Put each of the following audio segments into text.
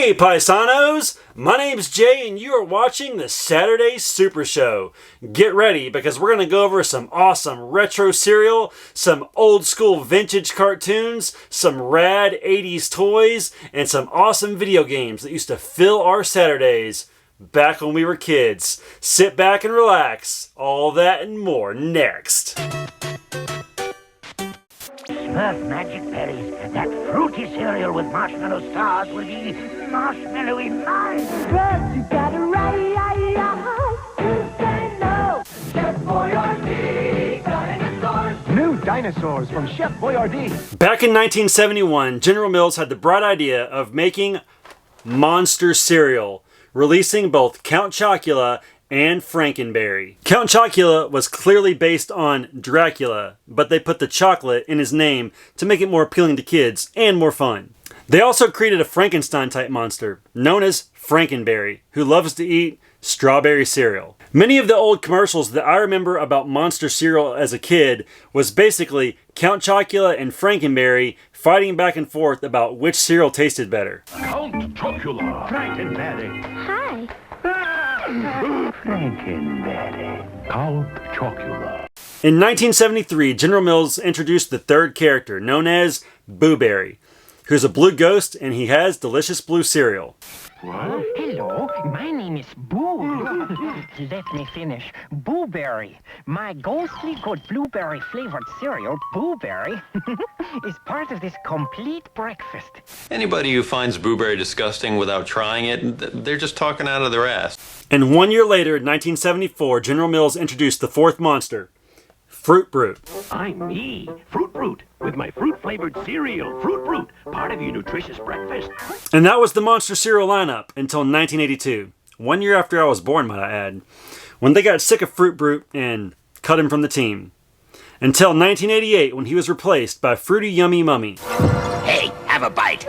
Hey paisanos, my name's Jay and you are watching the Saturday Super Show. Get ready because we're going to go over some awesome retro cereal, some old school vintage cartoons, some rad 80s toys, and some awesome video games that used to fill our Saturdays back when we were kids. Sit back and relax. All that and more next. Smurf Magic Berries, that fruity cereal with marshmallow stars will be marshmallowy mine. Scrubs, you gotta say no. Chef Boyardee, dinosaurs. New dinosaurs from Chef Boyardee. Back in 1971, General Mills had the bright idea of making monster cereal, releasing both Count Chocula and Frankenberry. Count Chocula was clearly based on Dracula, but they put the chocolate in his name to make it more appealing to kids and more fun. They also created a Frankenstein-type monster known as Frankenberry, who loves to eat strawberry cereal. Many of the old commercials that I remember about monster cereal as a kid was basically Count Chocula and Frankenberry fighting back and forth about which cereal tasted better. Count Chocula. Frankenberry. Hi. Frankenberry. Count Chocula. In 1973, General Mills introduced the third character, known as Boo Berry, who's a blue ghost and he has delicious blue cereal. What? Hello, my name is Boo. Let me finish. Booberry. My ghostly good blueberry flavored cereal, Booberry, is part of this complete breakfast. Anybody who finds blueberry disgusting without trying it, they're just talking out of their ass. And 1 year later, in 1974, General Mills introduced the fourth monster, Fruit Brute. I'm me, Fruit Brute, with my fruit-flavored cereal, Fruit Brute, part of your nutritious breakfast. And that was the monster cereal lineup until 1982, 1 year after I was born, might I add, when they got sick of Fruit Brute and cut him from the team. Until 1988, when he was replaced by Fruity Yummy Mummy. Hey, have a bite.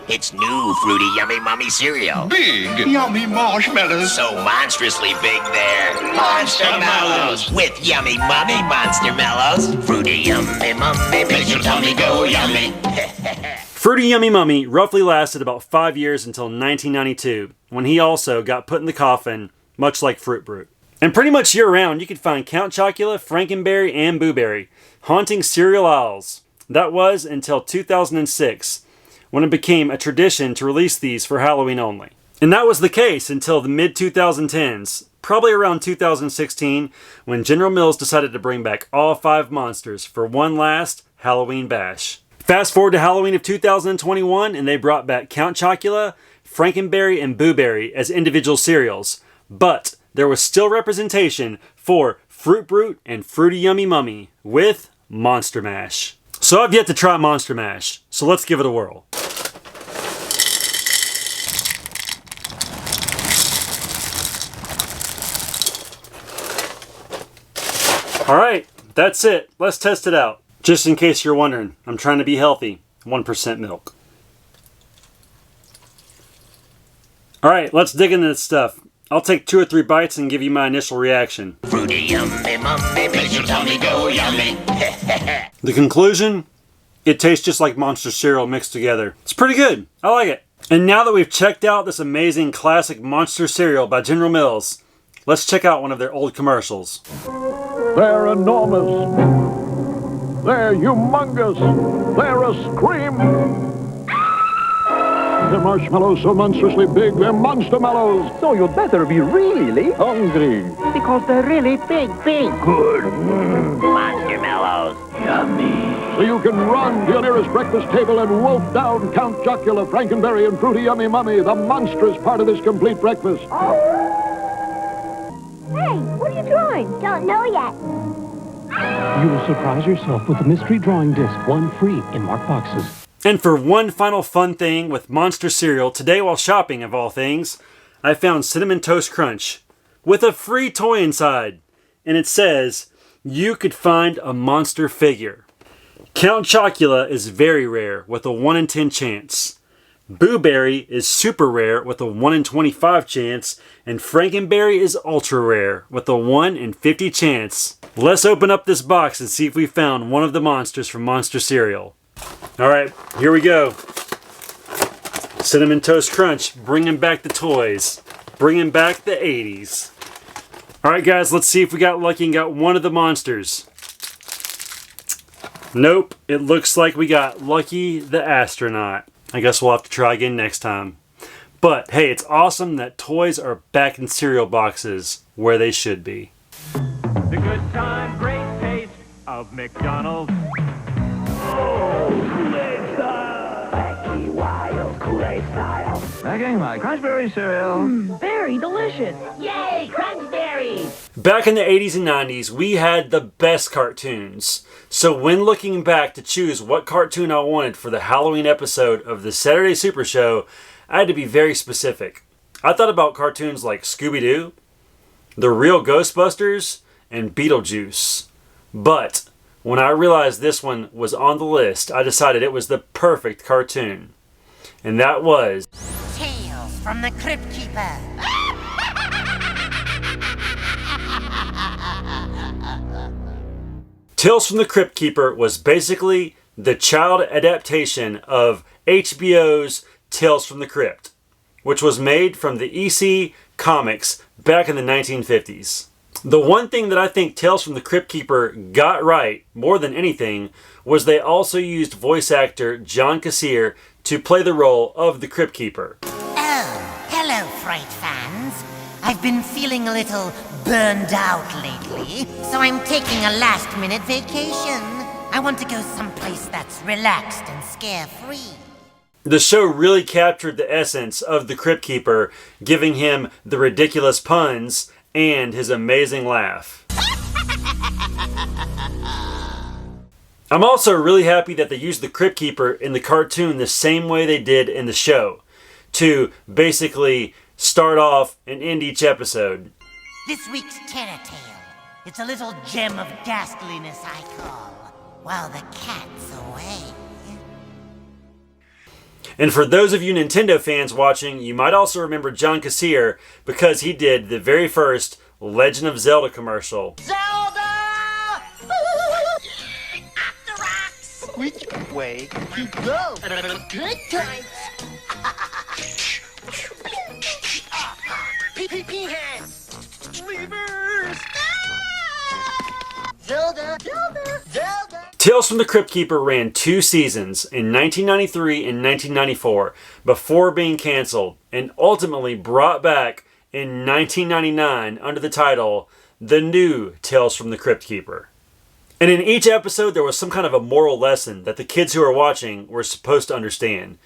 It's new Fruity Yummy Mummy cereal. Big, yummy marshmallows. So monstrously big there. Monster Mellows. With Yummy Mummy Monster Mellows. Fruity Yummy Mummy makes your tummy go yummy. Fruity Yummy Mummy roughly lasted about 5 years until 1992, when he also got put in the coffin, much like Fruit Brute. And pretty much year-round, you could find Count Chocula, Frankenberry, and Boo Berry haunting cereal aisles. That was until 2006, when it became a tradition to release these for Halloween only. And that was the case until the mid-2010s, probably around 2016, when General Mills decided to bring back all 5 monsters for one last Halloween bash. Fast forward to Halloween of 2021, and they brought back Count Chocula, Frankenberry, and Boo Berry as individual cereals. But there was still representation for Fruit Brute and Fruity Yummy Mummy with Monster Mash. So I've yet to try Monster Mash, so let's give it a whirl. Alright, that's it. Let's test it out. Just in case you're wondering, I'm trying to be healthy. 1% milk. Alright, let's dig into this stuff. I'll take 2 or 3 bites and give you my initial reaction. Fruity Yummy Mummy makes your tummy go yummy. The conclusion? It tastes just like monster cereal mixed together. It's pretty good. I like it. And now that we've checked out this amazing classic monster cereal by General Mills, let's check out one of their old commercials. They're enormous. They're humongous. They're a scream. The marshmallows so monstrously big, they're Monster Mellows. So you'd better be really Hungry. Because they're really big. Good. Monster Mellows. Yummy. So you can run to your nearest breakfast table and wolf down Count Chocula, Frankenberry, and Fruity Yummy Mummy, the monstrous part of this complete breakfast. Hey, what are you drawing? Don't know yet. You will surprise yourself with a mystery drawing disc, one free in marked boxes. And for one final fun thing with monster cereal, today while shopping of all things, I found Cinnamon Toast Crunch with a free toy inside. And it says, you could find a monster figure. Count Chocula is very rare with a 1 in 10 chance. Boo Berry is super rare with a 1 in 25 chance. And Frankenberry is ultra rare with a 1 in 50 chance. Let's open up this box and see if we found one of the monsters from Monster Cereal. Alright, here we go. Cinnamon Toast Crunch, bringing back the toys. Bringing back the 80s. Alright guys, let's see if we got lucky and got one of the monsters. Nope, it looks like we got Lucky the Astronaut. I guess we'll have to try again next time. But hey, it's awesome that toys are back in cereal boxes where they should be. The good time, great taste of McDonald's. Oh, Kool-Aid style. Wacky, wild, Kool-Aid style. Making my Crunchberry cereal. Very delicious. Yay, Crunchberries! Back in the 80s and 90s, we had the best cartoons. So when looking back to choose what cartoon I wanted for the Halloween episode of the Saturday Super Show, I had to be very specific. I thought about cartoons like Scooby-Doo, The Real Ghostbusters, and Beetlejuice. But when I realized this one was on the list, I decided it was the perfect cartoon. And that was Tales from the Crypt Keeper. Tales from the Crypt Keeper was basically the child adaptation of HBO's Tales from the Crypt, which was made from the EC comics back in the 1950s. The one thing that I think Tales from the Crypt Keeper got right, more than anything, was they also used voice actor John Cassier to play the role of the Crypt Keeper. Oh, hello, Fright fans. I've been feeling a little burned out lately, so I'm taking a last-minute vacation. I want to go someplace that's relaxed and scare-free. The show really captured the essence of the Crypt Keeper, giving him the ridiculous puns and his amazing laugh. I'm also really happy that they used the Crypt Keeper in the cartoon the same way they did in the show, to basically start off and end each episode. This week's Terror Tale. It's a little gem of ghastliness, I call, while the cat's away. And for those of you Nintendo fans watching, you might also remember John Cassier because he did the very first Legend of Zelda commercial. Zelda! Which way to go? Good times. Pee hands. Levers. Zelda! Zelda! Zelda! Tales from the Crypt Keeper ran 2 seasons in 1993 and 1994 before being canceled and ultimately brought back in 1999 under the title The New Tales from the Crypt Keeper. And in each episode there was some kind of a moral lesson that the kids who were watching were supposed to understand.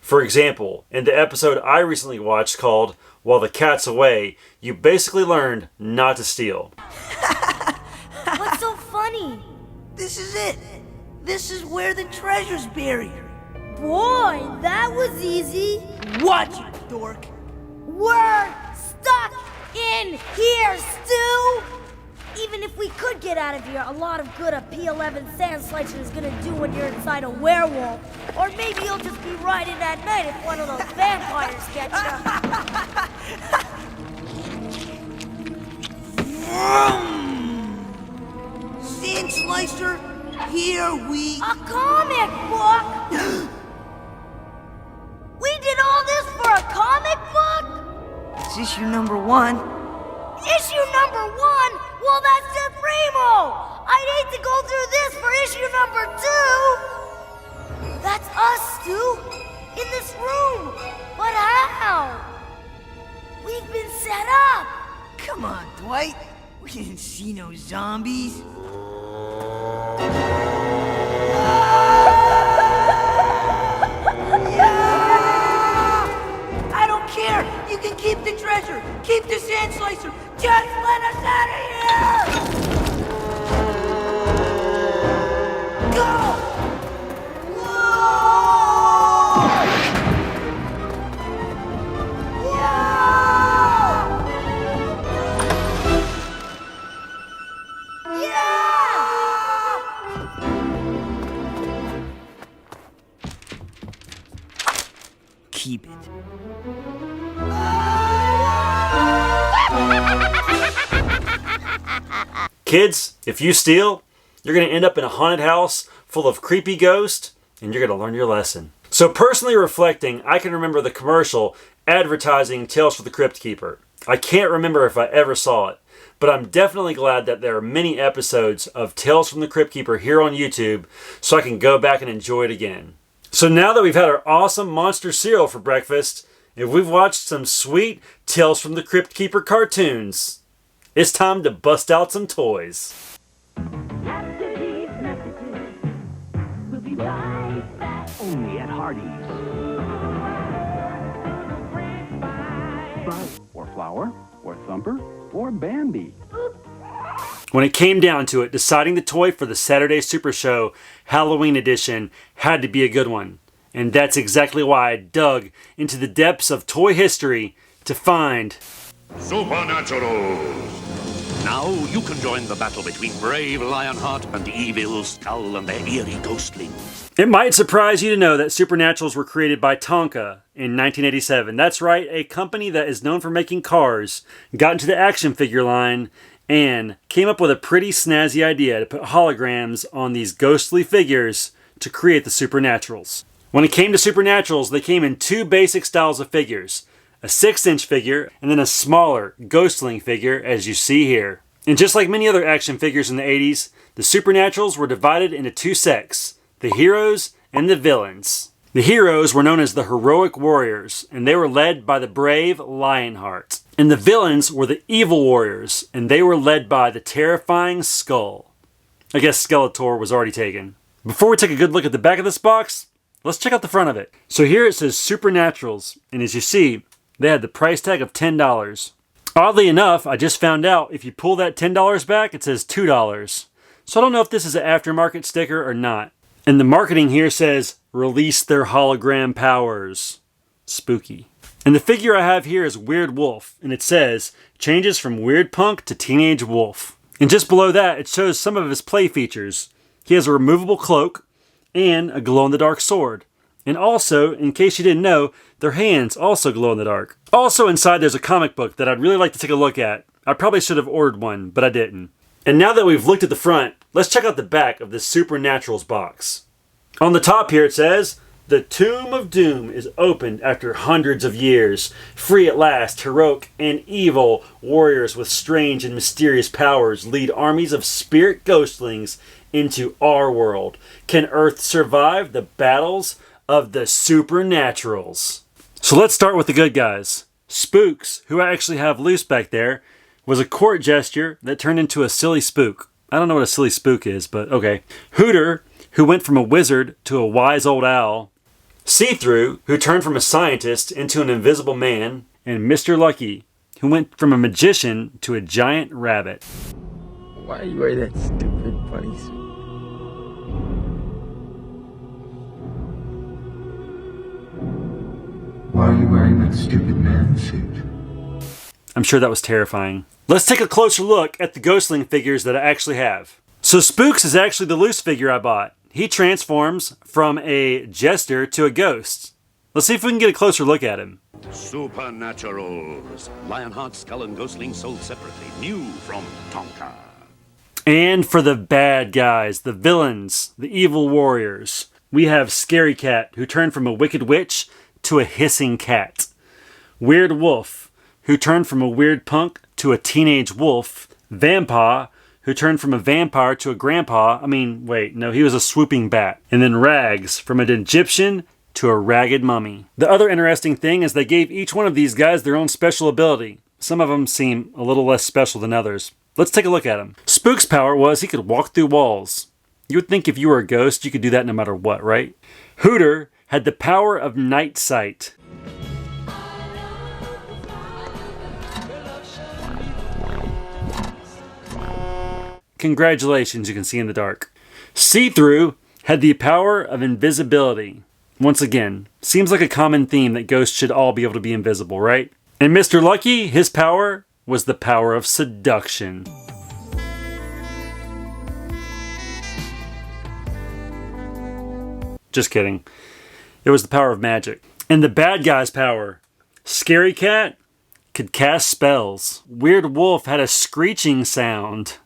For example, in the episode I recently watched called While the Cat's Away, you basically learned not to steal. What's so funny? This is it. This is where the treasure's buried. Boy, that was easy. Watch it, dork. We're stuck in here, Stu! Even if we could get out of here, a lot of good a P11 sand slicer is gonna do when you're inside a werewolf. Or maybe you'll just be riding at night if one of those vampires get you. Sand slicer, here we... A comic book! We did all this for a comic book? It's issue number 1. Issue number 1? Well, that's the primo! I'd hate to go through this for issue number 2! That's us, Stu! In this room! But how? We've been set up! Come on, Dwight. We didn't see no zombies. I don't care! You can keep the treasure! Keep the sand slicer! Just let us out of here! Go! Keep it. Kids, if you steal, you're going to end up in a haunted house full of creepy ghosts, and you're going to learn your lesson. So personally reflecting, I can remember the commercial advertising Tales from the Crypt Keeper. I can't remember if I ever saw it, but I'm definitely glad that there are many episodes of Tales from the Crypt Keeper here on YouTube so I can go back and enjoy it again. So now that we've had our awesome monster cereal for breakfast, and we've watched some sweet Tales from the Crypt Keeper cartoons, it's time to bust out some toys. Only at Hardee's. Or Flower, or Thumper, or Bambi. When it came down to it, deciding the toy for the Saturday Super Show Halloween edition had to be a good one. And that's exactly why I dug into the depths of toy history to find Supernatural. Now you can join the battle between brave Lionheart and evil Skull and their eerie ghostlings. It might surprise you to know that Supernaturals were created by Tonka in 1987. That's right, a company that is known for making cars, got into the action figure line, and came up with a pretty snazzy idea to put holograms on these ghostly figures to create the Supernaturals. When it came to Supernaturals, they came in two basic styles of figures. A 6-inch figure, and then a smaller ghostling figure, as you see here. And just like many other action figures in the 80s, the Supernaturals were divided into two sects, the heroes and the villains. The heroes were known as the heroic warriors, and they were led by the brave Lionheart. And the villains were the evil warriors, and they were led by the terrifying Skull. I guess Skeletor was already taken. Before we take a good look at the back of this box, let's check out the front of it. So here it says Supernaturals, and as you see, they had the price tag of $10. Oddly enough, I just found out if you pull that $10 back, it says $2. So I don't know if this is an aftermarket sticker or not. And the marketing here says, release their hologram powers. Spooky. And the figure I have here is Weird Wolf, and it says, changes from Weird Punk to Teenage Wolf. And just below that, it shows some of his play features. He has a removable cloak and a glow-in-the-dark sword. And also, in case you didn't know, their hands also glow in the dark. Also inside there's a comic book that I'd really like to take a look at. I probably should have ordered one, but I didn't. And now that we've looked at the front, let's check out the back of this Supernaturals box. On the top here it says, the Tomb of Doom is opened after hundreds of years. Free at last, heroic and evil warriors with strange and mysterious powers lead armies of spirit ghostlings into our world. Can Earth survive the battles of the Supernaturals? So let's start with the good guys. Spooks, who I actually have loose back there, was a court gesture that turned into a silly spook. I don't know what a silly spook is, but okay. Hooter, who went from a wizard to a wise old owl. See-Through, who turned from a scientist into an invisible man. And Mr. Lucky, who went from a magician to a giant rabbit. Why you wear that stupid funny suit? Why are you wearing that stupid man suit? I'm sure that was terrifying. Let's take a closer look at the ghostling figures that I actually have. So Spooks is actually the loose figure I bought. He transforms from a jester to a ghost. Let's see if we can get a closer look at him. Supernaturals. Lionheart, Skull, and Ghostling sold separately. New from Tonka. And for the bad guys, the villains, the evil warriors, we have Scary Cat, who turned from a wicked witch to a hissing cat. Weird Wolf, who turned from a weird punk to a teenage wolf. Vampire, who turned from a vampire to a grandpa. He was a swooping bat. And then Rags, from an Egyptian to a ragged mummy. The other interesting thing is they gave each one of these guys their own special ability. Some of them seem a little less special than others. Let's take a look at him. Spook's power was he could walk through walls. You would think if you were a ghost, you could do that no matter what, right? Hooter had the power of night sight. Congratulations, you can see in the dark. See-Through had the power of invisibility. Once again, seems like a common theme that ghosts should all be able to be invisible, right? And Mr. Lucky, his power was the power of seduction. Just kidding. It was the power of magic. And the bad guy's power. Scary Cat could cast spells. Weird Wolf had a screeching sound.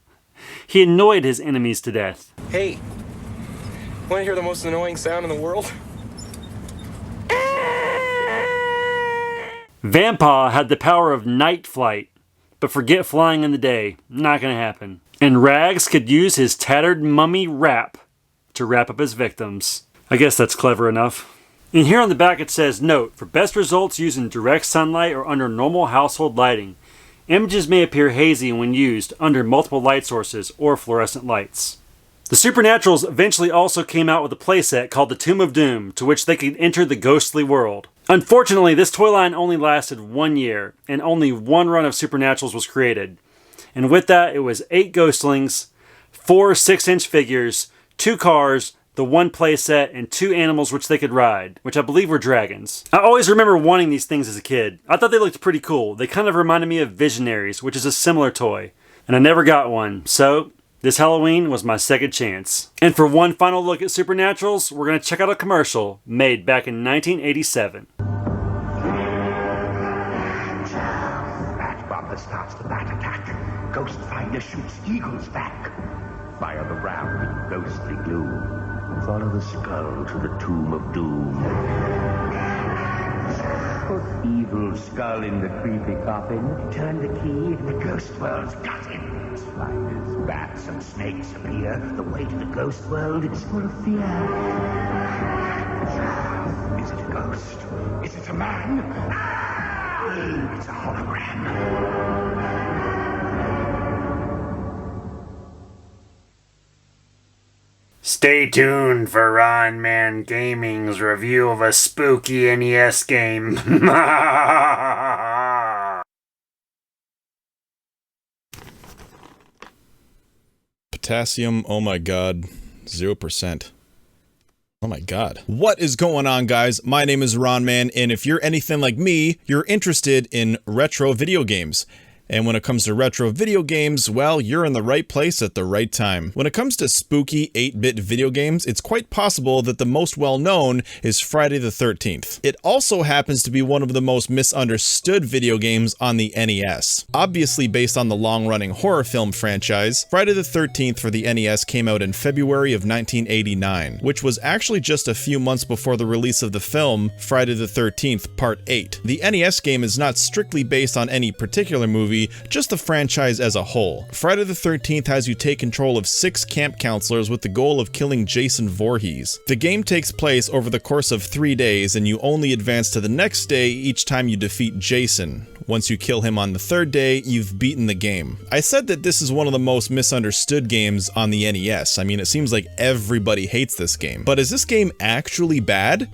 He annoyed his enemies to death. Hey, want to hear the most annoying sound in the world? Vampire had the power of night flight, but forget flying in the day. Not gonna happen. And Rags could use his tattered mummy wrap to wrap up his victims. I guess that's clever enough. And here on the back it says, note, for best results using direct sunlight or under normal household lighting. Images may appear hazy when used under multiple light sources or fluorescent lights. The Supernaturals eventually also came out with a playset called the Tomb of Doom, to which they could enter the ghostly world. Unfortunately, this toy line only lasted 1 year, and only one run of Supernaturals was created. And with that, it was 8 Ghostlings, 4 6-inch figures, 2 cars, the 1 playset, and 2 animals which they could ride, which I believe were dragons. I always remember wanting these things as a kid. I thought they looked pretty cool. They kind of reminded me of Visionaries, which is a similar toy. And I never got one, so this Halloween was my second chance. And for one final look at Supernaturals, we're going to check out a commercial made back in 1987. Bat Bomber starts the bat attack. Ghost Finder shoots Eagle's back. Fire the ram with ghostly gloom. Follow the skull to the Tomb of Doom. Put evil skull in the creepy coffin. Turn the key, the ghost world's got him. Spiders, bats, and snakes appear. The way to the ghost world is full of fear. Is it a ghost? Is it a man? Ah! It's a hologram. Stay tuned for Ron Man Gaming's review of a spooky NES game. Potassium, oh my god, 0%. Oh my god. What is going on, guys? My name is Ron Man, and if you're anything like me, you're interested in retro video games. And when it comes to retro video games, well, you're in the right place at the right time. When it comes to spooky 8-bit video games, it's quite possible that the most well-known is Friday the 13th. It also happens to be one of the most misunderstood video games on the NES. Obviously based on the long-running horror film franchise, Friday the 13th for the NES came out in February of 1989, which was actually just a few months before the release of the film Friday the 13th Part 8. The NES game is not strictly based on any particular movie, just the franchise as a whole. Friday the 13th has you take control of 6 camp counselors with the goal of killing Jason Voorhees. The game takes place over the course of 3 days, and you only advance to the next day each time you defeat Jason. Once you kill him on the 3rd day, you've beaten the game. I said that this is one of the most misunderstood games on the NES. I mean, it seems like everybody hates this game. But is this game actually bad?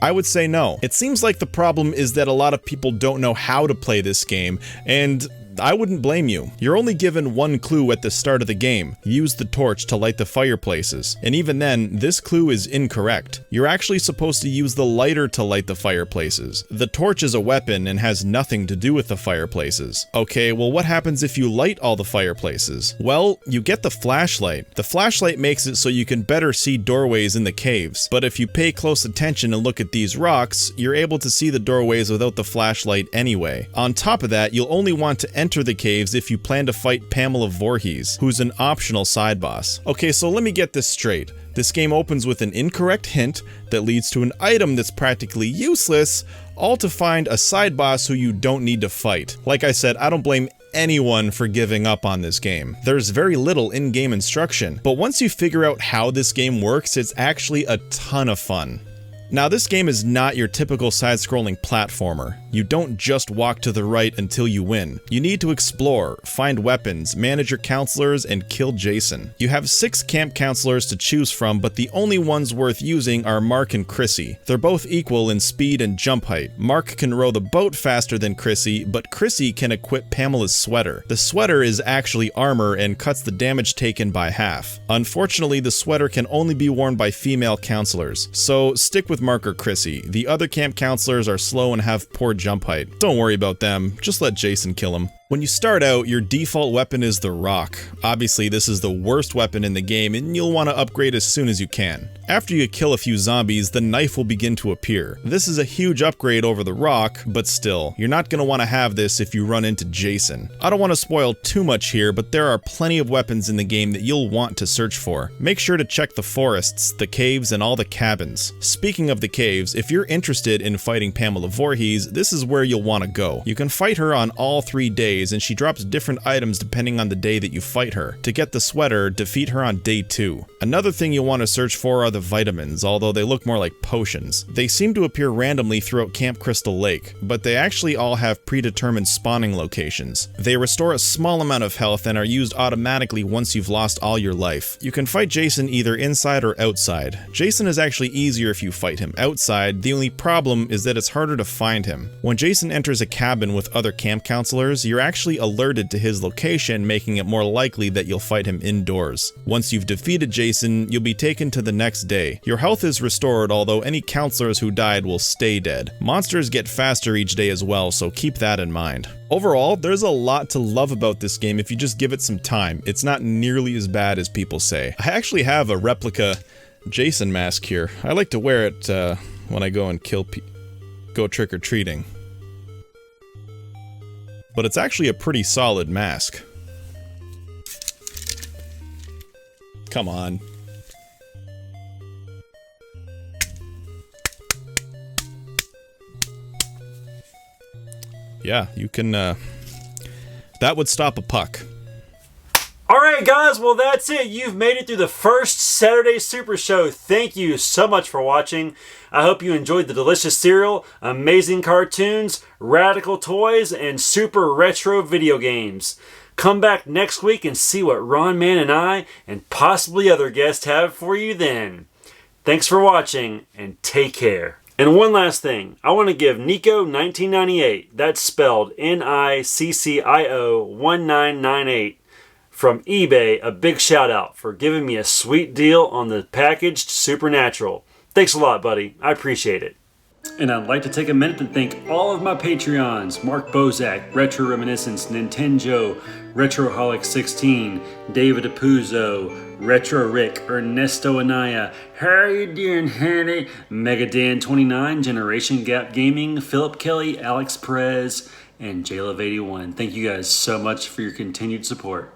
I would say no. It seems like the problem is that a lot of people don't know how to play this game, and I wouldn't blame you. You're only given one clue at the start of the game. Use the torch to light the fireplaces. And even then, this clue is incorrect. You're actually supposed to use the lighter to light the fireplaces. The torch is a weapon and has nothing to do with the fireplaces. Okay, well what happens if you light all the fireplaces? Well, you get the flashlight. The flashlight makes it so you can better see doorways in the caves. But if you pay close attention and look at these rocks, you're able to see the doorways without the flashlight anyway. On top of that, you'll only want to enter the caves if you plan to fight Pamela Voorhees, who's an optional side boss. Okay, so let me get this straight. This game opens with an incorrect hint that leads to an item that's practically useless, all to find a side boss who you don't need to fight. Like I said, I don't blame anyone for giving up on this game. There's very little in-game instruction, but once you figure out how this game works, it's actually a ton of fun. Now, this game is not your typical side-scrolling platformer. You don't just walk to the right until you win. You need to explore, find weapons, manage your counselors, and kill Jason. You have 6 camp counselors to choose from, but the only ones worth using are Mark and Chrissy. They're both equal in speed and jump height. Mark can row the boat faster than Chrissy, but Chrissy can equip Pamela's sweater. The sweater is actually armor and cuts the damage taken by half. Unfortunately, the sweater can only be worn by female counselors, so stick with Mark or Chrissy. The other camp counselors are slow and have poor jump height. Don't worry about them, just let Jason kill him. When you start out, your default weapon is the rock. Obviously, this is the worst weapon in the game and you'll want to upgrade as soon as you can. After you kill a few zombies, the knife will begin to appear. This is a huge upgrade over the rock, but still, you're not going to want to have this if you run into Jason. I don't want to spoil too much here, but there are plenty of weapons in the game that you'll want to search for. Make sure to check the forests, the caves, and all the cabins. Speaking of the caves, if you're interested in fighting Pamela Voorhees, this is where you'll want to go. You can fight her on all 3 days, and she drops different items depending on the day that you fight her. To get the sweater, defeat her on day 2. Another thing you'll want to search for are the vitamins, although they look more like potions. They seem to appear randomly throughout Camp Crystal Lake, but they actually all have predetermined spawning locations. They restore a small amount of health and are used automatically once you've lost all your life. You can fight Jason either inside or outside. Jason is actually easier if you fight him outside. The only problem is that it's harder to find him. When Jason enters a cabin with other camp counselors, you're actually alerted to his location, making it more likely that you'll fight him indoors. Once you've defeated Jason, you'll be taken to the next day. Your health is restored, although any counselors who died will stay dead. Monsters get faster each day as well, so keep that in mind. Overall, there's a lot to love about this game if you just give it some time. It's not nearly as bad as people say. I actually have a replica Jason mask here. I like to wear it when I go and go trick-or-treating. But it's actually a pretty solid mask. Come on. Yeah, you can, that would stop a puck. Alright guys, well that's it. You've made it through the first Saturday Super Show. Thank you so much for watching. I hope you enjoyed the delicious cereal, amazing cartoons, radical toys, and super retro video games. Come back next week and see what Ron Man and I, and possibly other guests, have for you then. Thanks for watching, and take care. And one last thing, I want to give Nico1998, that's spelled Niccio 1998, from eBay, a big shout out for giving me a sweet deal on the packaged Supernatural. Thanks a lot, buddy. I appreciate it. And I'd like to take a minute to thank all of my Patreons: Mark Bozak, Retro Reminiscence, Nintendo, Retroholic16, David Apuzzo, Retro Rick, Ernesto Anaya, how you doing, honey? Megadan29, Generation Gap Gaming, Philip Kelly, Alex Perez, and JLove81. Thank you guys so much for your continued support.